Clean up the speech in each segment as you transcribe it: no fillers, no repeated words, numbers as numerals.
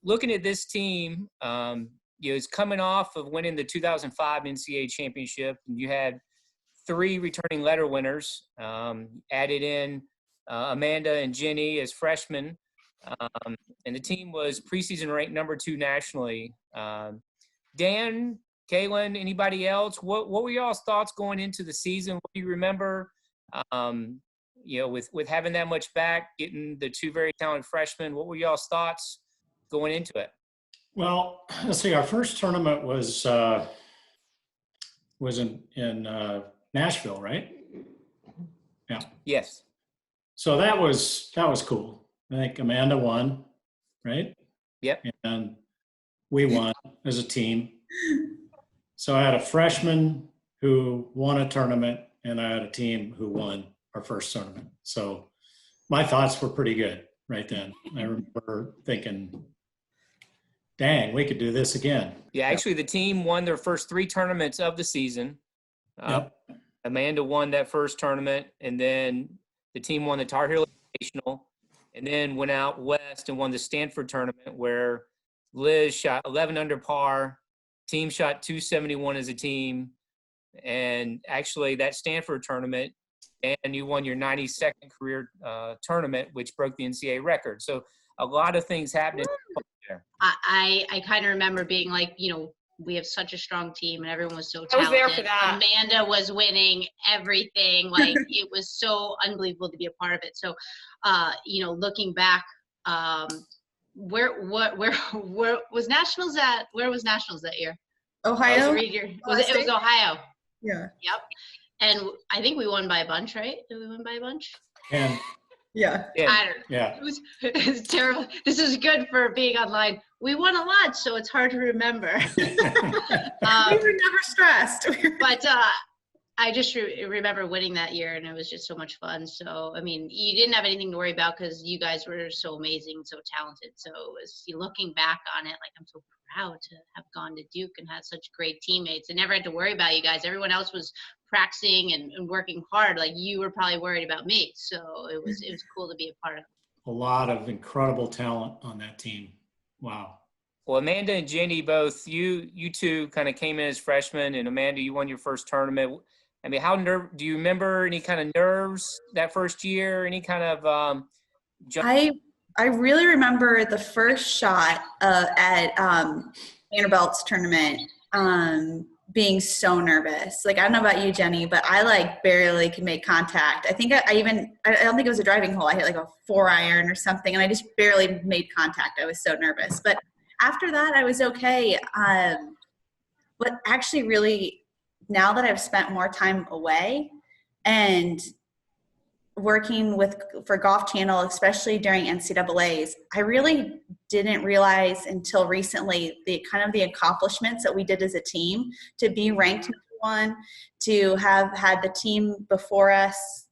looking at this team, it's coming off of winning the 2005 NCAA Championship, and you had 3 returning letter winners, added in Amanda and Jenny as freshmen, and the team was preseason ranked number 2 nationally. Dan, Kaylin, anybody else? What were y'all's thoughts going into the season? What do you remember? With having that much back, getting the 2 very talented freshmen, what were y'all's thoughts going into it? Well, let's see. Our first tournament was in Nashville, right? Yeah. Yes. So that was cool. I think Amanda won, right? Yep. And we won as a team. So I had a freshman who won a tournament, and I had a team who won our first tournament. So my thoughts were pretty good right then. I remember thinking, dang, we could do this again. Yeah, actually the team won their first 3 tournaments of the season. Yep. Amanda won that first tournament, and then the team won the Tar Heel Invitational, and then went out west and won the Stanford tournament, where Liz shot 11 under par, team shot 271 as a team, and actually that Stanford tournament, and you won your 92nd career tournament, which broke the NCAA record. So a lot of things happening there. I kind of remember being like, we have such a strong team and everyone was so talented. I was there for that. Amanda was winning everything. Like it was so unbelievable to be a part of it. So, looking back, where was Nationals at? Where was Nationals that year? Ohio. It was Ohio. Yeah. Yep. And I think we won by a bunch, right? Did we win by a bunch? And Yeah. I don't know. yeah. It's terrible. This is good for being online. We won a lot, so it's hard to remember. We were never stressed. But I just remember winning that year, and it was just so much fun. So, I mean, you didn't have anything to worry about because you guys were so amazing, so talented. So it was, looking back on it, like, I'm so proud to have gone to Duke and had such great teammates. I never had to worry about you guys. Everyone else was practicing and working hard. Like, you were probably worried about me. So it was cool to be a part of. A lot of incredible talent on that team. Wow. Well, Amanda and Jenny, both you two kind of came in as freshmen, and Amanda, you won your first tournament. I mean, do you remember any kind of nerves that first year? Any kind of I really remember the first shot at Vanderbilt's tournament being so nervous. Like, I don't know about you, Jenny, but I barely could make contact. I think I don't think it was a driving hole. I hit like a 4-iron or something, and I just barely made contact. I was so nervous. But after that, I was okay. But actually really, now that I've spent more time away and working for Golf Channel, especially during NCAAs, I really didn't realize until recently the accomplishments that we did as a team, to be ranked number 1, to have had the team before us,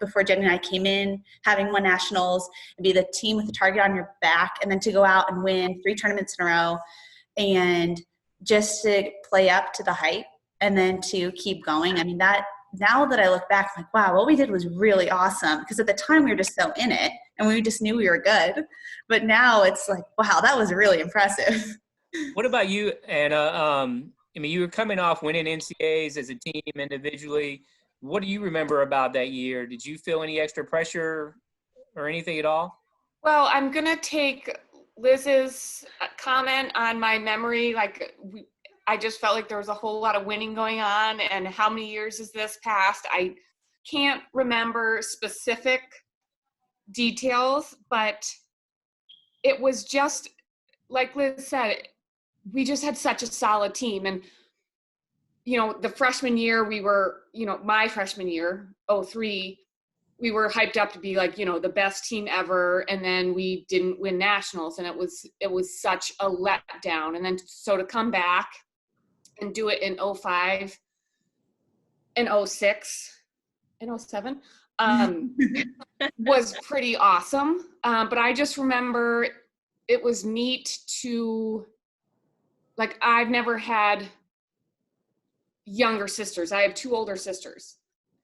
before Jenny and I came in, having won nationals, and be the team with the target on your back, and then to go out and win 3 tournaments in a row, and just to play up to the hype, and then to keep going. I mean, that now that I look back, I'm like, wow, what we did was really awesome. Because at the time we were just so in it, and we just knew we were good. But now it's like, wow, that was really impressive. What about you, Anna? I mean, you were coming off winning NCAAs as a team individually. What do you remember about that year? Did you feel any extra pressure or anything at all? Well, I'm going to take Liz's comment on my memory. I just felt like there was a whole lot of winning going on, and how many years has this passed? I can't remember specific details, but it was just, like Liz said, we just had such a solid team. And, the freshman year we were, my freshman year, 2003, we were hyped up to be the best team ever. And then we didn't win nationals, and it was such a letdown. And then so to come back and do it in 2005 and 2006 and 2007 was pretty awesome. But I just remember it was neat to, I've never had younger sisters. I have 2 older sisters.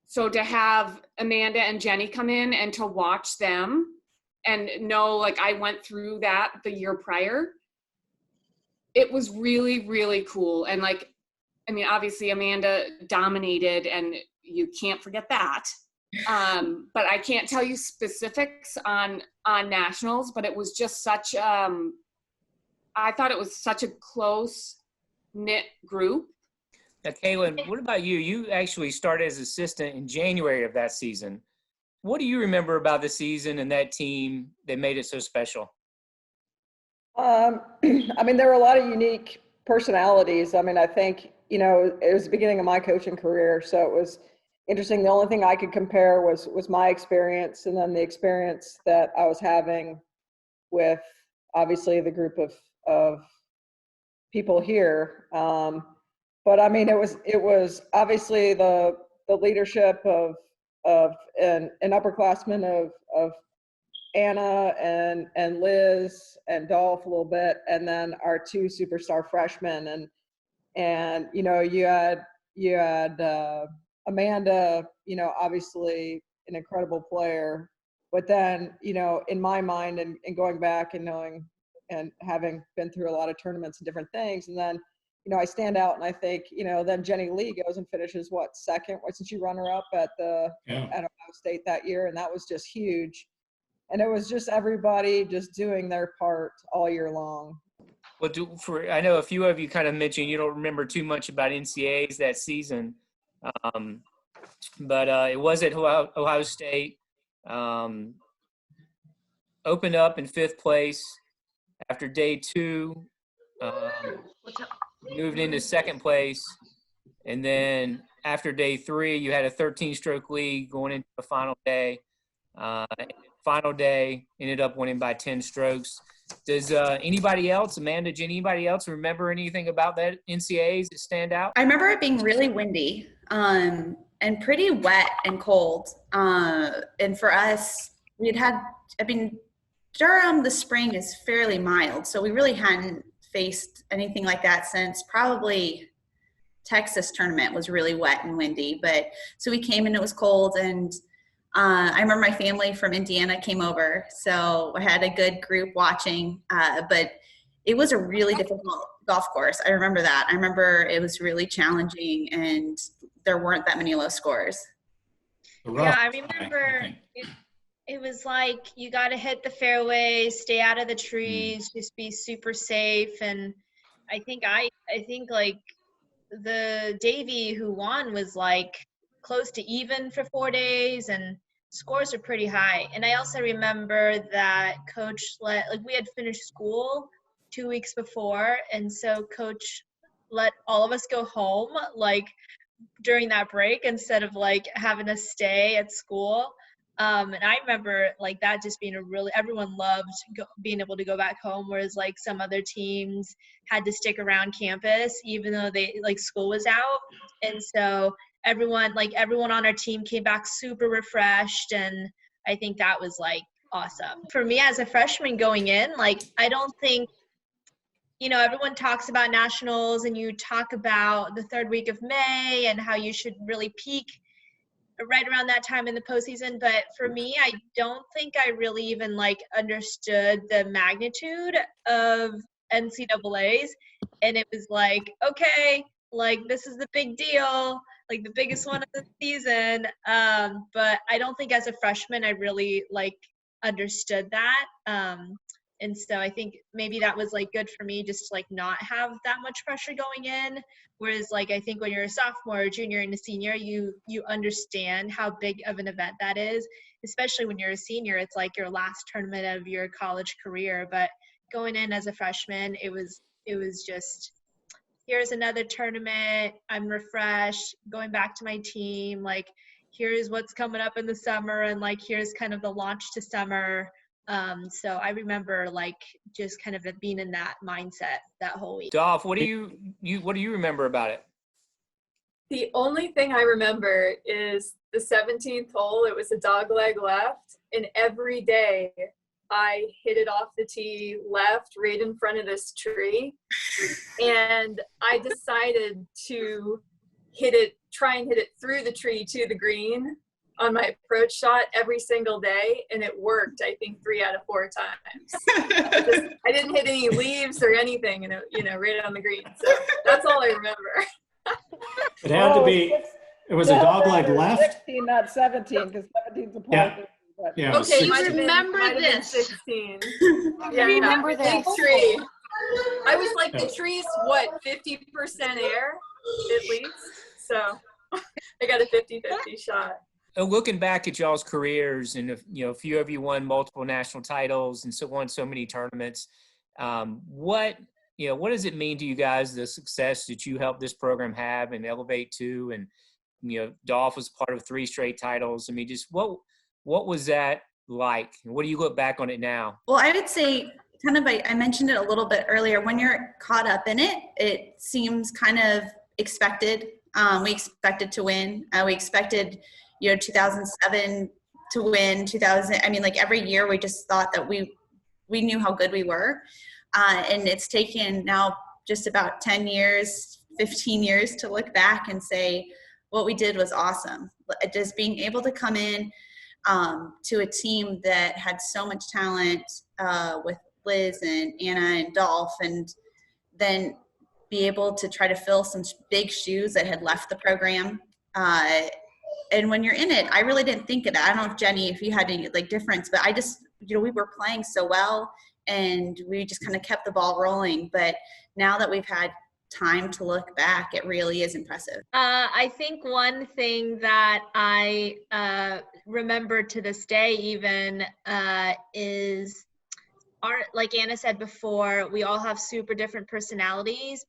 So to have Amanda and Jenny come in and to watch them and know, like, I went through that the year prior, it was really, really cool. And like, I mean, obviously Amanda dominated, and you can't forget that. But I can't tell you specifics on nationals, but it was just such, I thought it was such a close knit group. Now, Kaylin, what about you? You actually started as assistant in January of that season. What do you remember about the season and that team that made it so special? I mean, there were a lot of unique personalities. I mean, I think, you know, it was the beginning of my coaching career, so it was interesting. The only thing I could compare was my experience, and then the experience that I was having with obviously the group of people here. But I mean, it was obviously the leadership of an upperclassmen of Anna and Liz and Dolph a little bit, and then our two superstar freshmen, and you know, you had Amanda, you know, obviously an incredible player, but then, you know, in my mind, and going back and knowing and having been through a lot of tournaments and different things, and then, you know, I stand out, and I think, you know, then Jenny Lee goes and finishes second? Wasn't she runner up at Ohio State that year? And that was just huge. And it was just everybody just doing their part all year long. Well, I know a few of you kind of mentioned you don't remember too much about NCAAs that season, but it was at Ohio State. Opened up in 5th place after day 2. Moved into 2nd place, and then after day 3, you had a 13-stroke lead going into the final day. Final day ended up winning by 10 strokes. Does anybody else, Amanda, anybody else remember anything about that NCAAs that stand out? I remember it being really windy and pretty wet and cold. And for us, Durham, the spring is fairly mild, so we really hadn't faced anything like that since probably Texas tournament was really wet and windy. But so we came and it was cold, and I remember my family from Indiana came over, so I had a good group watching, but it was a really difficult golf course. I remember that. I remember it was really challenging, and there weren't that many low scores. Yeah, I remember it was like you got to hit the fairway, stay out of the trees, just be super safe. And I think like the Davey who won was like close to even for 4 days, and scores are pretty high. And I also remember that coach we had finished school 2 weeks before, and so coach let all of us go home like during that break instead of like having us stay at school. And I remember like that just being everyone loved being able to go back home, whereas like some other teams had to stick around campus even though school was out. And so everyone on our team came back super refreshed, and I think that was like awesome. For me as a freshman going in, like I don't think, you know, everyone talks about nationals and you talk about the 3rd week of May and how you should really peak right around that time in the postseason. But for me, I don't think I really even like understood the magnitude of NCAAs. And it was like, okay, like this is the big deal, like the biggest one of the season. But I don't think as a freshman, I really like understood that. And so I think maybe that was like good for me just to like not have that much pressure going in. Whereas like I think when you're a sophomore, junior, and a senior, you understand how big of an event that is. Especially when you're a senior, it's like your last tournament of your college career. But going in as a freshman, it was just, here's another tournament. I'm refreshed, going back to my team. Like here's what's coming up in the summer, and like here's kind of the launch to summer. So I remember like just kind of being in that mindset that whole week. Dolph, what do you remember about it? The only thing I remember is the 17th hole. It was a dog leg left, and every day I hit it off the tee left right in front of this tree, and I decided to try and hit it through the tree to the green. on my approach shot every single day, and it worked, I think 3 out of 4 times. I didn't hit any leaves or anything, and it, right on the green. So that's all I remember. It had to be, it was a dog leg left. 16, not 17, because 17's a par. Yeah. 3, but- Yeah, it was Okay, you 16. remember Might have been this. 16. I remember big this. tree. I was like, the Yeah. tree's what, 50% air at least? So I got a 50-50 shot. Looking back at y'all's careers, and a few of you won multiple national titles and won so many tournaments. What does it mean to you guys, the success that you helped this program have and elevate to? And Dolph was part of 3 straight titles. I mean, just what was that like? What do you look back on it now? Well, I would say kind of, I mentioned it a little bit earlier, when you're caught up in it, it seems kind of expected. We expected to win. We expected, 2007 to win, 2000. I mean, like every year we just thought that we knew how good we were. And it's taken now just about 10 years, 15 years to look back and say, what we did was awesome. Just being able to come in to a team that had so much talent with Liz and Anna and Dolph, and then be able to try to fill some big shoes that had left the program. And when you're in it, I really didn't think of that. I don't know if Jenny, if you had any difference, but I just, we were playing so well and we just kind of kept the ball rolling. But now that we've had time to look back, it really is impressive. I think one thing that I remember to this day even is like Anna said before, we all have super different personalities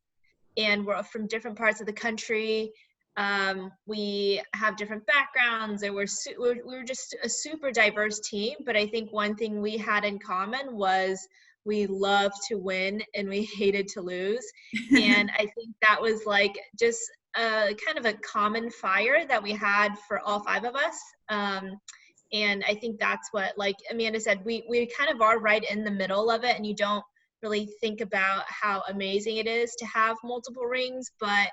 and we're from different parts of the country. We have different backgrounds, and we were just a super diverse team. But I think one thing we had in common was we loved to win and we hated to lose. And I think that was just kind of a common fire that we had for all 5 of us. And I think that's what, like Amanda said, we kind of are right in the middle of it, and you don't really think about how amazing it is to have multiple rings. But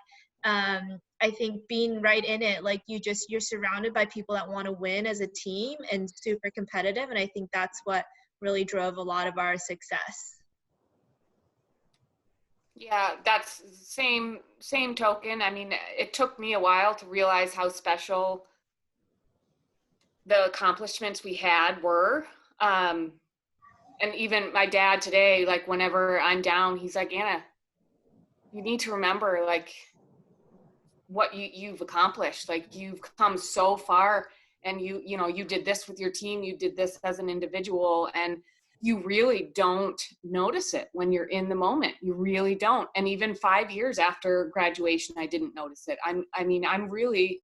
I think being right in it, you're surrounded by people that want to win as a team and super competitive. And I think that's what really drove a lot of our success. Yeah, that's same token. I mean, it took me a while to realize how special the accomplishments we had were. And even my dad today, whenever I'm down, he's like, Anna, you need to remember what you've accomplished. You've come so far, and you did this with your team, you did this as an individual, and you really don't notice it when you're in the moment. You really don't. And even 5 years after graduation, I didn't notice it. I'm really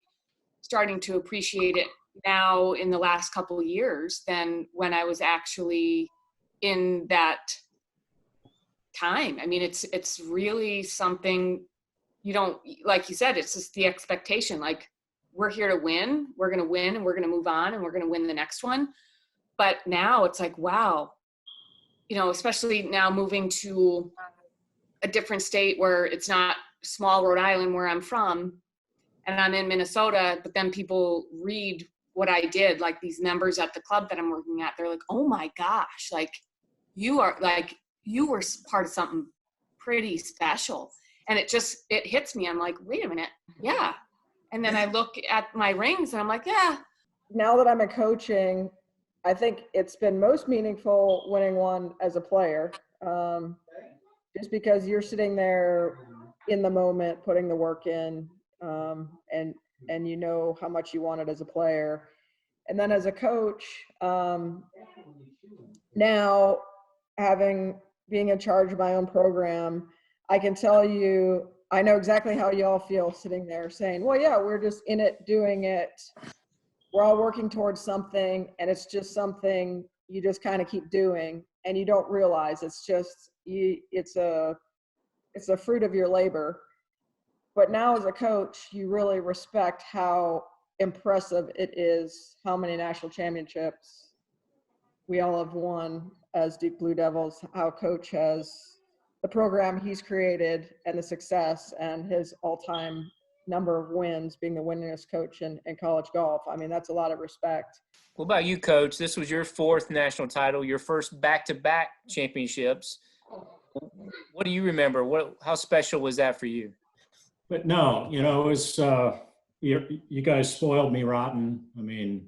starting to appreciate it now in the last couple of years than when I was actually in that time. I mean, it's really something you don't, like you said, it's just the expectation. We're here to win, we're going to win, and we're going to move on, and we're going to win the next one. But now it's wow, especially now moving to a different state where it's not small Rhode Island where I'm from, and I'm in Minnesota, but then people read what I did, these members at the club that I'm working at, they're like, oh my gosh, you were part of something pretty special. And it hits me. I'm like, wait a minute. Yeah. And then I look at my rings and I'm like, yeah. Now that I'm in coaching, I think it's been most meaningful winning one as a player, just because you're sitting there in the moment, putting the work in, and you know how much you want it as a player. And then as a coach, now being in charge of my own program, I can tell you, I know exactly how y'all feel sitting there saying, well, yeah, we're just in it, doing it. We're all working towards something, and it's just something you just kind of keep doing, and you don't realize it's just, it's a fruit of your labor. But now as a coach, you really respect how impressive it is, how many national championships we all have won as Duke Blue Devils, how coach has the program he's created and the success and his all-time number of wins, being the winningest coach in college golf. I mean, that's a lot of respect. What about you, Coach? This was your 4th national title, your first back-to-back championships. What do you remember? How special was that for you? But no, it was, you guys spoiled me rotten. I mean,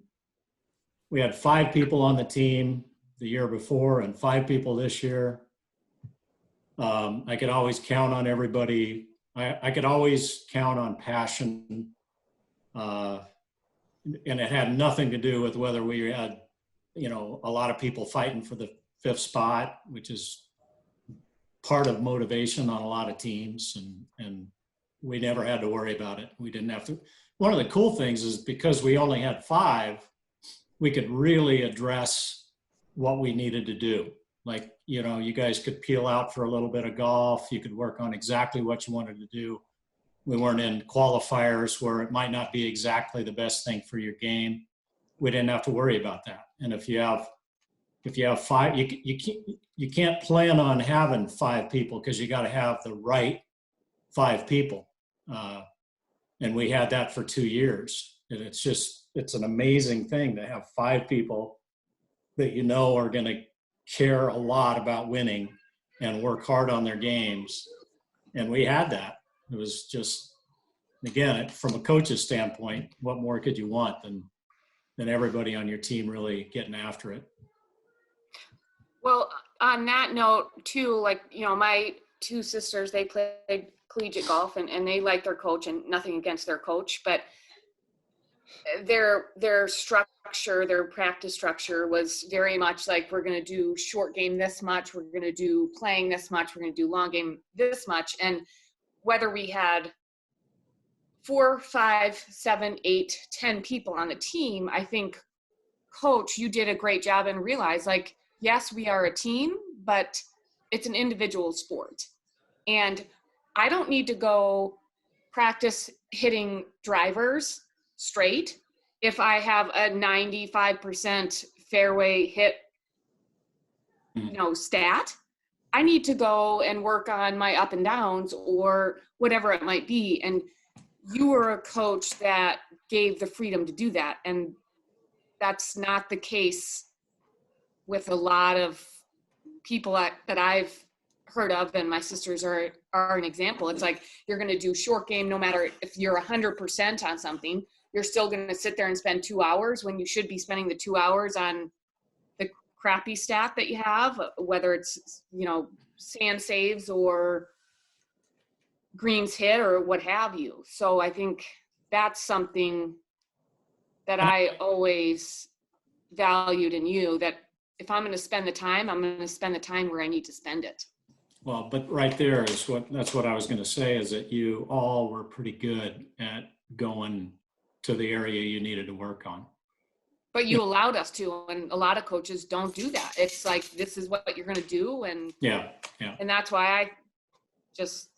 we had 5 people on the team the year before and 5 people this year. I could always count on everybody. I could always count on passion. And it had nothing to do with whether we had, a lot of people fighting for the 5th spot, which is part of motivation on a lot of teams. And we never had to worry about it. We didn't have to. One of the cool things is because we only had 5, we could really address what we needed to do. Like, you guys could peel out for a little bit of golf. You could work on exactly what you wanted to do. We weren't in qualifiers where it might not be exactly the best thing for your game. We didn't have to worry about that. And if you have 5, you can't plan on having 5 people because you got to have the right 5 people. And we had that for 2 years. And it's an amazing thing to have 5 people that are going to care a lot about winning and work hard on their games. And we had that. It was just, again, from a coach's standpoint, what more could you want than everybody on your team really getting after it? Well, on that note too, like, my 2 sisters, they played collegiate golf and they like their coach, and nothing against their coach, but their structure, their practice structure was very much like, we're going to do short game this much, we're going to do playing this much, we're going to do long game this much. And whether we had 4, 5, 7, 8, 10 people on the team, I think, Coach, you did a great job and realized, like, yes, we are a team, but it's an individual sport. And I don't need to go practice hitting drivers straight if I have a 95% fairway hit, stat. I need to go and work on my up and downs or whatever it might be. And you were a coach that gave the freedom to do that. And that's not the case with a lot of people that I've heard of, and my sisters are an example. It's like, you're going to do short game no matter if you're 100% on something. You're still going to sit there and spend 2 hours when you should be spending the 2 hours on the crappy stat that you have, whether it's, sand saves or greens hit or what have you. So I think that's something that I always valued in you, that if I'm going to spend the time, I'm going to spend the time where I need to spend it. Well, but right there is that's what I was going to say, is that you all were pretty good at going to the area you needed to work on. But you allowed us to, and a lot of coaches don't do that. It's like, this is what you're going to do. And yeah. And that's why I just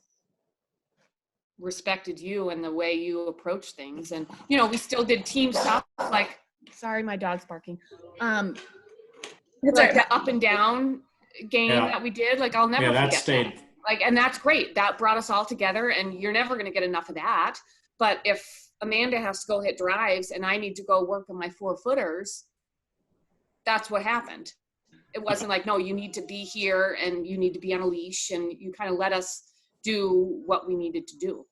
respected you and the way you approach things. And, we still did team stuff, like, sorry, my dog's barking. Like the up and down game that we did, like, I'll never forget that. Like, and that's great. That brought us all together, and you're never going to get enough of that. But if Amanda has to go hit drives and I need to go work on my 4-footers, that's what happened. It wasn't like, no, you need to be here and you need to be on a leash, and you kind of let us do what we needed to do.